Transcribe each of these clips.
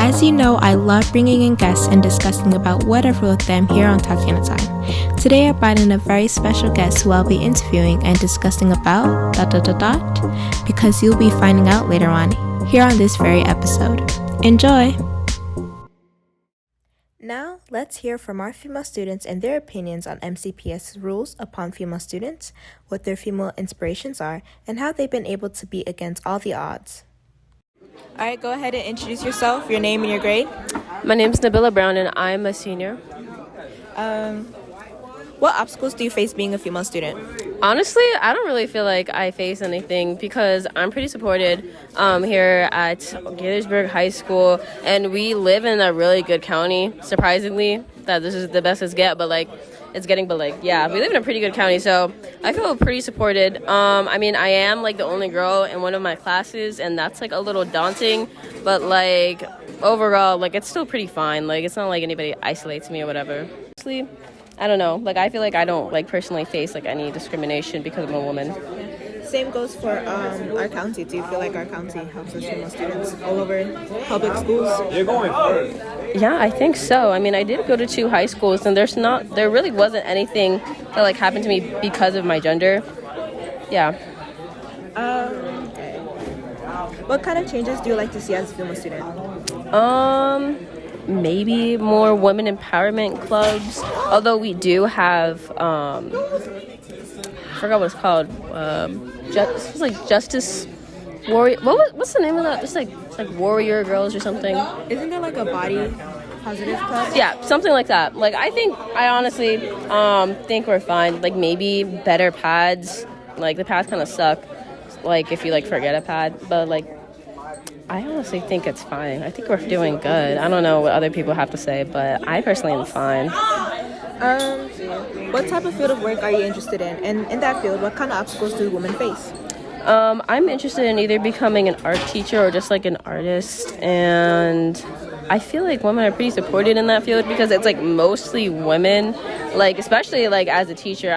As you know, I love bringing in guests and discussing about whatever with them here on TatianaThyme. Today I brought in a very special guest who I'll be interviewing and discussing about ... because you'll be finding out later on here on this very episode. Enjoy! Now, let's hear from our female students and their opinions on MCPS's rules upon female students, what their female inspirations are, and how they've been able to beat against all the odds. All right, go ahead and introduce yourself, your name and your grade. My name is Nabila Brown, and I'm a senior. What obstacles do you face being a female student? Honestly, I don't really feel like I face anything because I'm pretty supported here at Gaithersburg High School, and we live in a really good county, surprisingly, that this is the best it's get, but it's getting, we live in a pretty good county, so I feel pretty supported. I am the only girl in one of my classes, and that's a little daunting, but overall, it's still pretty fine. It's not like anybody isolates me or whatever. Honestly, I don't know. I feel like I don't personally face any discrimination because I'm a woman. Same goes for our county. Do you feel like our county helps us female students all over public schools? You're going first. Yeah, I think so. I did go to 2 high schools, and there really wasn't anything that happened to me because of my gender. Yeah. Okay. What kind of changes do you like to see as a female student? Maybe more women empowerment clubs. Although we do have, I forgot what it's called. It was Justice Warrior. What's the name of that? Just Warrior Girls or something. Isn't there a body positive club? Yeah, something like that. I honestly think we're fine. Maybe better pads. The pads kind of suck. If you forget a pad, but I honestly think it's fine. I think we're doing good. I don't know what other people have to say, but I personally am fine. What type of field of work are you interested in? And in that field, what kind of obstacles do women face? I'm interested in either becoming an art teacher or just an artist, and I feel like women are pretty supported in that field because it's mostly women, especially as a teacher.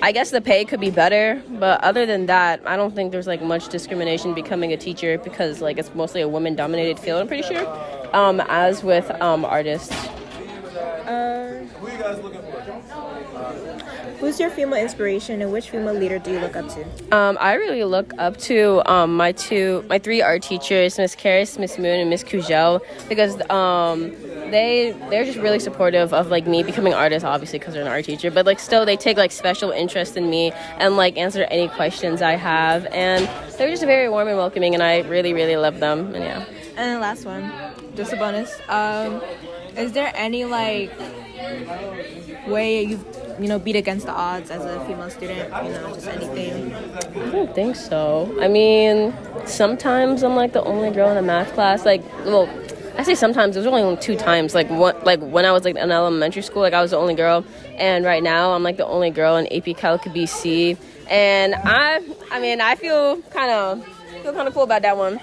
I guess the pay could be better, but other than that, I don't think there's much discrimination becoming a teacher because it's mostly a women dominated field, I'm pretty sure, as with artists. Who you guys looking for? Who's your female inspiration and which female leader do you look up to? I really look up to my 3 art teachers, Miss Karis, Miss Moon, and Miss Kujel, because they're just really supportive of me becoming an artist, obviously because they're an art teacher, but still they take special interest in me and answer any questions I have, and they're just very warm and welcoming, and I really, really love them. And yeah. And the last one, just a bonus. Is there any way you've beat against the odds as a female student? Just anything? I don't think so. Sometimes I'm the only girl in the math class. I say sometimes. There's only 2 times. When I was in elementary school, I was the only girl, and right now I'm the only girl in AP Calc BC, and I feel kind of cool about that one.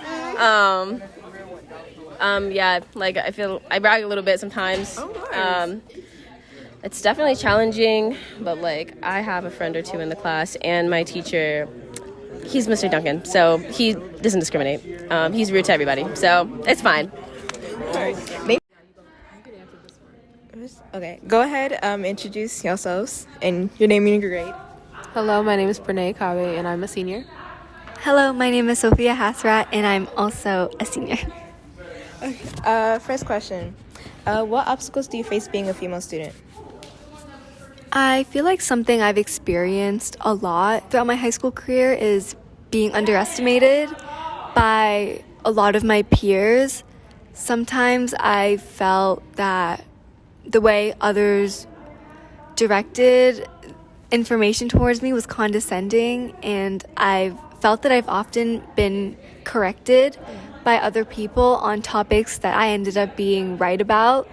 I feel I brag a little bit sometimes. Oh, nice. It's definitely challenging, but I have a friend or 2 in the class, and my teacher, he's Mr. Duncan, so he doesn't discriminate. He's rude to everybody, so it's fine. Okay, go ahead, introduce yourselves and your name and your grade. Hello, my name is Pranay Kave, and I'm a senior. Hello, my name is Sophia Hasrat, and I'm also a senior. Okay, first question. What obstacles do you face being a female student? I feel like something I've experienced a lot throughout my high school career is being underestimated by a lot of my peers. Sometimes I felt that the way others directed information towards me was condescending, and I've felt that I've often been corrected by other people on topics that I ended up being right about.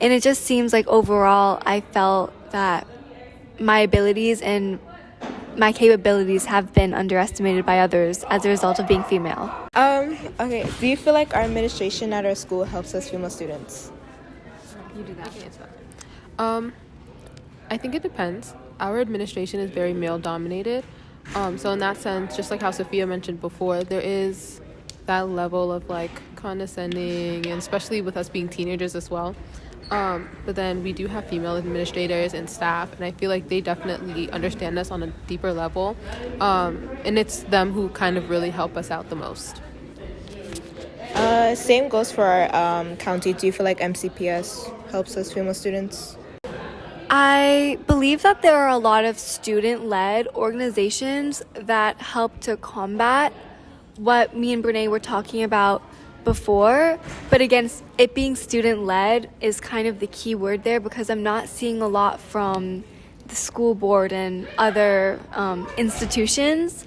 And it just seems like overall I felt that my abilities and my capabilities have been underestimated by others as a result of being female. Okay, do you feel like our administration at our school helps us female students? You do that. I think it depends. Our administration is very male dominated. So in that sense, just like how Sophia mentioned before, there is that level of like condescending, and especially with us being teenagers as well. But then we do have female administrators and staff, and I feel like they definitely understand us on a deeper level. And it's them who kind of really help us out the most. Same goes for our county. Do you feel like MCPS helps us female students? I believe that there are a lot of student-led organizations that help to combat what me and Brene were talking about before. But again, it being student-led is kind of the key word there, because I'm not seeing a lot from the school board and other institutions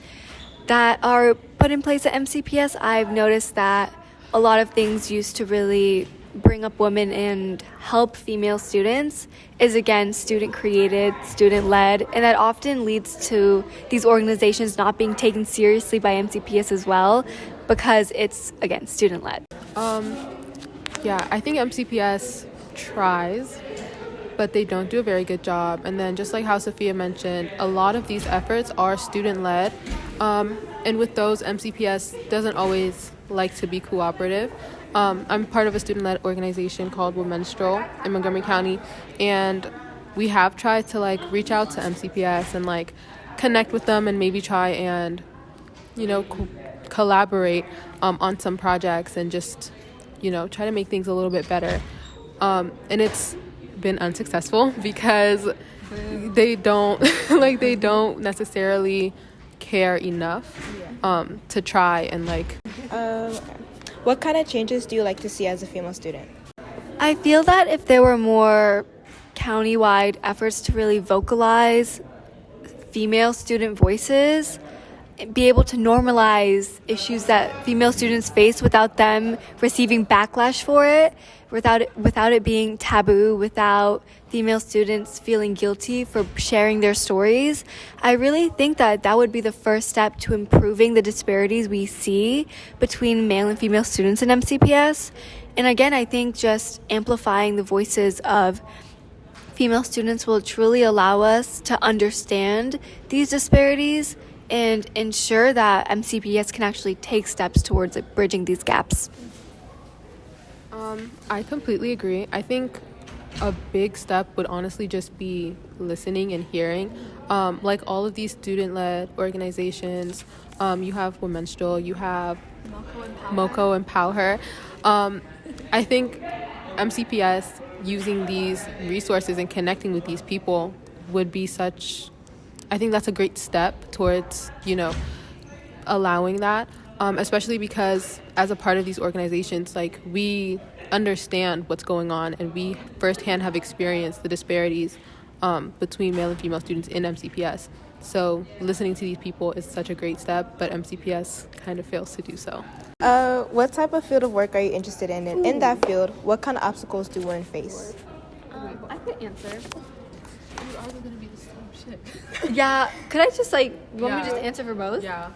that are put in place at MCPS. I've noticed that a lot of things used to really bring up women and help female students is, again, student-created, student-led, and that often leads to these organizations not being taken seriously by MCPS as well, because it's, again, student-led. Yeah, I think MCPS tries, but they don't do a very good job. And then just like how Sophia mentioned, a lot of these efforts are student-led, and with those, MCPS doesn't always like to be cooperative. I'm part of a student-led organization called Womenstrel in Montgomery County, and we have tried to like reach out to MCPS and like connect with them and maybe try and, you know, collaborate on some projects and just, you know, try to make things a little bit better. And it's been unsuccessful because they don't they don't necessarily care enough to try and like. What kind of changes do you like to see as a female student? I feel that if there were more county-wide efforts to really vocalize female student voices, be able to normalize issues that female students face without them receiving backlash for it, without it being taboo, without female students feeling guilty for sharing their stories. I really think that that would be the first step to improving the disparities we see between male and female students in MCPS. And again, I think just amplifying the voices of female students will truly allow us to understand these disparities and ensure that MCPS can actually take steps towards bridging these gaps. I completely agree. I think a big step would honestly just be listening and hearing. Like all of these student-led organizations, you have Womenstrel, you have MoCo Empower. I think MCPS using these resources and connecting with these people would be I think that's a great step towards, you know, allowing that, especially because as a part of these organizations, like, we understand what's going on and we firsthand have experienced the disparities between male and female students in MCPS. So listening to these people is such a great step, but MCPS kind of fails to do so. What type of field of work are you interested in? And in that field, what kind of obstacles do women face? I could answer. You are going to be the same shit. Yeah, could I just want me to just answer for both? Yeah.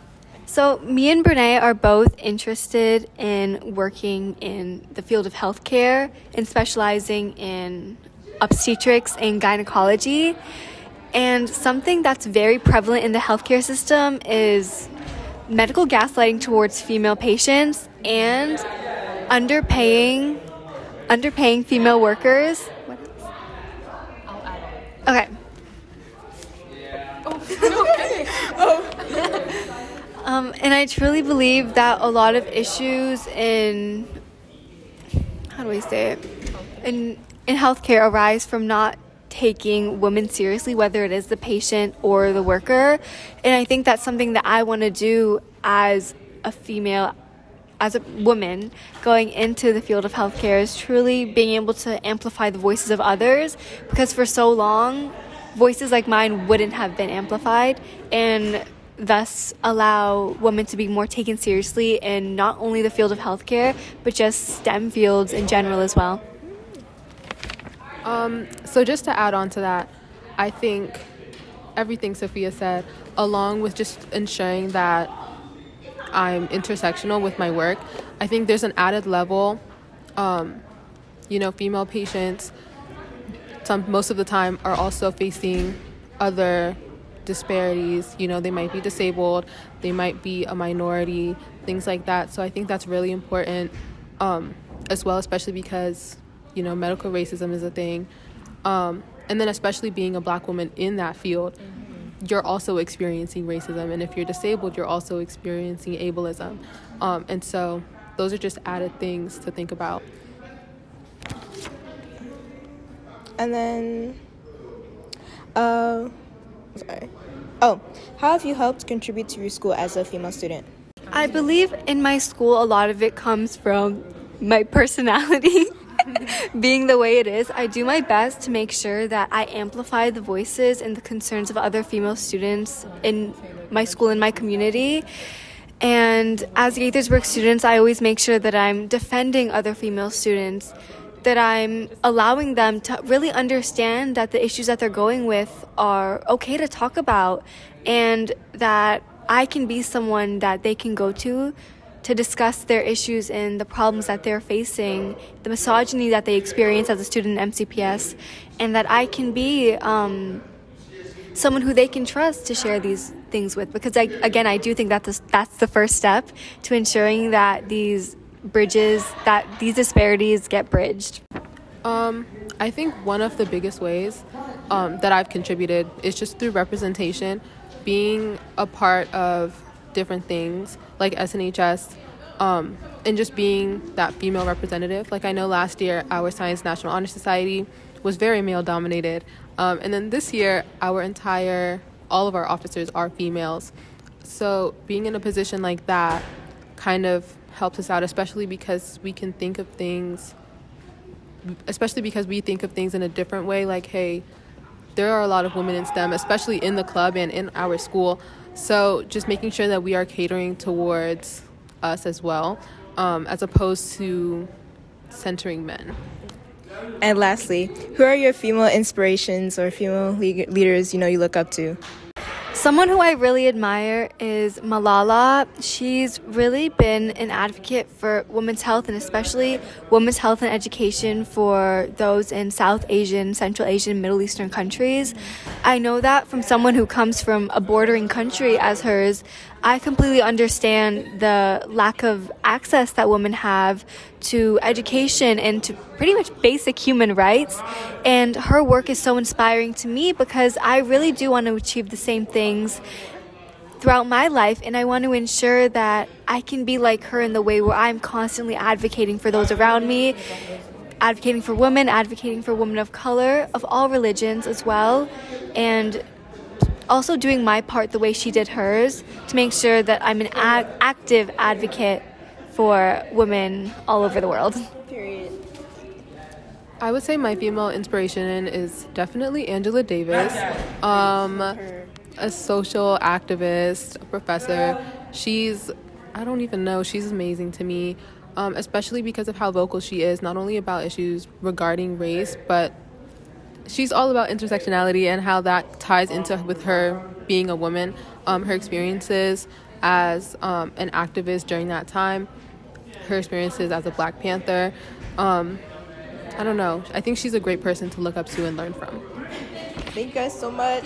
So me and Brene are both interested in working in the field of healthcare and specializing in obstetrics and gynecology. And something that's very prevalent in the healthcare system is medical gaslighting towards female patients and underpaying female workers. What else? I'll add on. Okay. And I truly believe that a lot of issues in healthcare arise from not taking women seriously, whether it is the patient or the worker. And I think that's something that I want to do as a female, as a woman going into the field of healthcare, is truly being able to amplify the voices of others, because for so long voices like mine wouldn't have been amplified, and thus allow women to be more taken seriously in not only the field of healthcare, but just STEM fields in general as well. So just to add on to that, I think everything Sophia said, along with just ensuring that I'm intersectional with my work, I think there's an added level. Female patients, most of the time, are also facing other disparities. They might be disabled, they might be a minority, things like that. So I think that's really important as well, especially because, medical racism is a thing. And then especially being a Black woman in that field, you're also experiencing racism. And if you're disabled, you're also experiencing ableism. And so those are just added things to think about. And then, how have you helped contribute to your school as a female student? I believe in my school, a lot of it comes from my personality being the way it is. I do my best to make sure that I amplify the voices and the concerns of other female students in my school and my community. And as Gaithersburg students, I always make sure that I'm defending other female students, that I'm allowing them to really understand that the issues that they're going with are okay to talk about, and that I can be someone that they can go to discuss their issues and the problems that they're facing, the misogyny that they experience as a student in MCPS, and that I can be someone who they can trust to share these things with. Because I do think that that's the first step to ensuring that these disparities get bridged. I think one of the biggest ways that I've contributed is just through representation, being a part of different things like SNHS, and just being that female representative. Like, I know last year our Science National Honor Society was very male dominated, and then this year all of our officers are females. So being in a position like that kind of helps us out, especially because we think of things in a different way. Like, hey, there are a lot of women in STEM, especially in the club and in our school. So just making sure that we are catering towards us as well, as opposed to centering men. And lastly, who are your female inspirations or female leaders you look up to? Someone who I really admire is Malala. She's really been an advocate for women's health, and especially women's health and education for those in South Asian, Central Asian, Middle Eastern countries. I know that from someone who comes from a bordering country as hers. I completely understand the lack of access that women have to education and to pretty much basic human rights. And her work is so inspiring to me because I really do want to achieve the same things throughout my life. And I want to ensure that I can be like her in the way where I'm constantly advocating for those around me, advocating for women of color, of all religions as well. And also doing my part the way she did hers to make sure that I'm an active advocate for women all over the world. Period. I would say my female inspiration is definitely Angela Davis, a social activist, a professor. She's amazing to me, especially because of how vocal she is, not only about issues regarding race, but she's all about intersectionality and how that ties into with her being a woman, her experiences as an activist during that time, her experiences as a Black Panther. I don't know. I think she's a great person to look up to and learn from. Thank you guys so much.